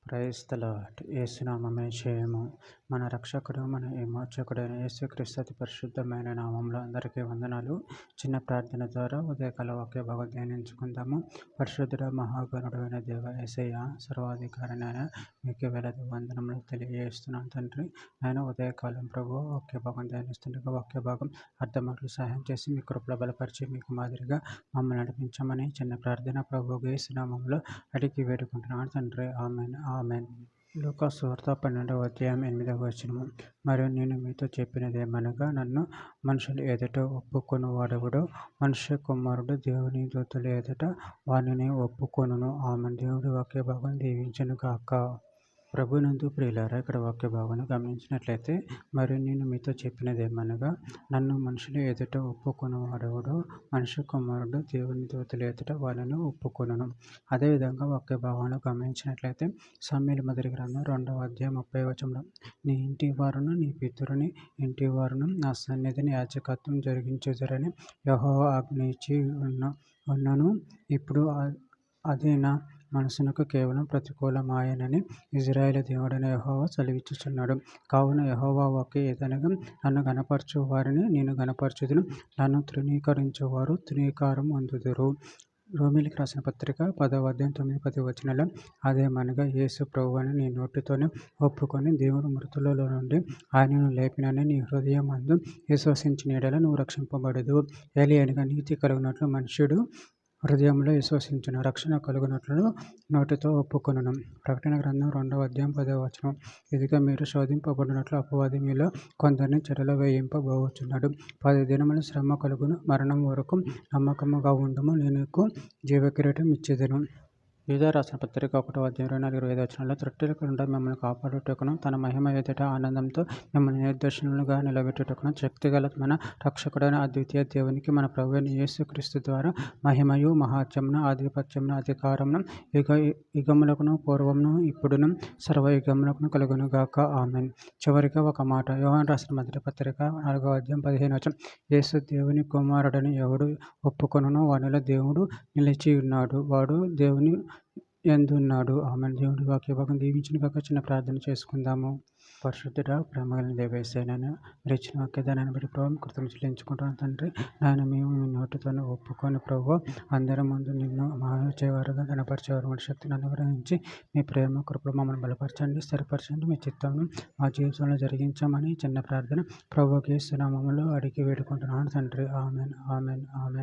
Praise the lord. యేసునామమే జయము. మన రక్షకుడు, మన విమోచకుడైన యేసుక్రీస్తు అతి పరిశుద్ధమైన నామంలో అందరికీ వందనాలు. చిన్న ప్రార్థన ద్వారా ఉదయకాల వాక్య భాగం ధ్యానించుకుందాము. పరిశుద్ధుడ మహాగణుడైన దేవ యేసయ్య, సర్వాధికారినైన మీకు వేలాది వందనములు తెలియజేస్తున్నాను తండ్రి. నేను ఉదయకాలం ప్రభు వాక్య భాగం ధ్యానిస్తుండగా వాక్య భాగం అర్థమట్లు సహాయం చేసి మీ కృపలో బలపరిచి మీకు మాదిరిగా మమ్మల్ని నడిపించమని చిన్న ప్రార్థన ప్రభు యేసు నామంలో అడిగి వేడుకుంటున్నాను తండ్రి. Amen amen. లూకా సువార్త 12వ అధ్యాయం 8వ వచనము. మరియు నేను మీతో చెప్పినదేమనగా, నన్ను మనుషులు ఎదుట ఒప్పుకొనువాడెవడో మనుష్య కుమారుడు దేవుని దూతల ఎదుట వానిని ఒప్పుకొనును. ఆమెన్. దేవుడి వాక్య భాగం దీవించును గాక. ప్రభునందు ప్రియులారా, ఇక్కడ వాక్య భాగాన్ని గమనించినట్లయితే, మరి నేను మీతో చెప్పినదేమనగా, నన్ను మనుషుల ఎదుట ఒప్పుకొనువాడెవడో మనుష్య కుమారుడు దేవుని దూతల ఎదుట వాళ్ళను ఒప్పుకొనును. అదేవిధంగా వాక్య భాగంలో గమనించినట్లయితే సమూయేలు మొదటి గ్రంథం 2వ అధ్యాయం 30వ వచనంలో, నీ ఇంటి వారును నీ పితరుని ఇంటి వారును నా సన్నిధిని యాజకత్వం జరిగించుదురని యెహోవా ఆజ్ఞ ఇచ్చి ఉన్నను. ఇప్పుడు అది నా మనసునకు కేవలం ప్రతికూలమాయెనని ఇశ్రాయేలు దేవుడైన యెహోవా సెలవిచ్చుచున్నాడు. కావున యెహోవా వాక్కు ఏదనగా, నన్ను గనపరచు వారిని నేను గనపరచుదును, నన్ను తృణీకరించువారు తృణీకారం పొందుదురు. రోమీయులకు రాసిన పత్రిక 10వ అధ్యాయం 9-10 వచనాల్లో, అదేమనగా, యేసు ప్రభువని నీ నోటితోనే ఒప్పుకొని దేవుడు మృతులలో నుండి ఆయనను లేపినని నీ హృదయమందు విశ్వసించిన యెడల నువ్వు రక్షింపబడుదువు. ఏలయనగా నీతి కలుగునట్లు మనుష్యుడు హృదయంలో విశ్వసించును, రక్షణ కలుగునట్లు నోటితో ఒప్పుకొనును. ప్రకటన గ్రంథం 2వ అధ్యాయం 10వ వచనం. ఇదిగో మీరు శోధింపబడినట్లు అపవాది మీలో కొందరిని చెరలో వేయింపబోచున్నాడు. 10 దినముల శ్రమ కలుగును. మరణం వరకు నమ్మకముగా ఉండుము, నేను నీకు జీవకిరీటం ఇచ్చెదను. యూదా రాసిన పత్రిక 1వ అధ్యాయం 24-25 వచనాల్లో, త్రుటిల్లకుండా మిమ్మల్ని కాపాడుటకును తన మహిమ ఎదుట ఆనందంతో మిమ్మల్ని నిర్దోషులుగా నిలబెట్టుటకును శక్తిగల మన రక్షకుడైన అద్వితీయ దేవునికి మన ప్రభువైన యేసుక్రీస్తు ద్వారా మహిమయు మహాత్మ్యమును ఆధిపత్యమును అధికారమును యుగములకును పూర్వమును ఇప్పుడును సర్వయుగములకును కలుగును గాక. ఆమెన్. చివరిగా ఒక మాట. యోహాను రాసిన మొదటి పత్రిక 4వ అధ్యాయం 15వ వచనం. యేసు దేవుని కుమారుడని ఎవడు ఒప్పుకొనునో వానిలో దేవుడు నిలిచి ఉన్నాడు, వాడు దేవుని యందున్నాడు. ఆమెన్. దేవుడి వాక్య భాగం దీవించును గాక. చిన్న ప్రార్థన చేసుకుందాము. పరిశుద్ధుడ, ప్రేమగల దేవ యేసయ్య, నేను మీరు ఇచ్చిన వాక్యదానాన్ని బట్టి ప్రభు కృతజ్ఞతలు చెల్లించుకుంటున్నాను తండ్రి. నేను మేము మీ నోటితోనే ఒప్పుకొని ప్రభు అందరి ముందు నిన్ను మహిమపరిచేవారుగా కనపరిచేవారు శక్తిని అనుగ్రహించి మీ ప్రేమ కృపలో మమ్మల్ని బలపరచండి, స్థిరపరచండి. మీ చిత్తాన్ని మా జీవితంలో జరిగించమని చిన్న ప్రార్థన ప్రభు యేసు నామములో అడిగి వేడుకుంటున్నాను తండ్రి. Amen amen amen.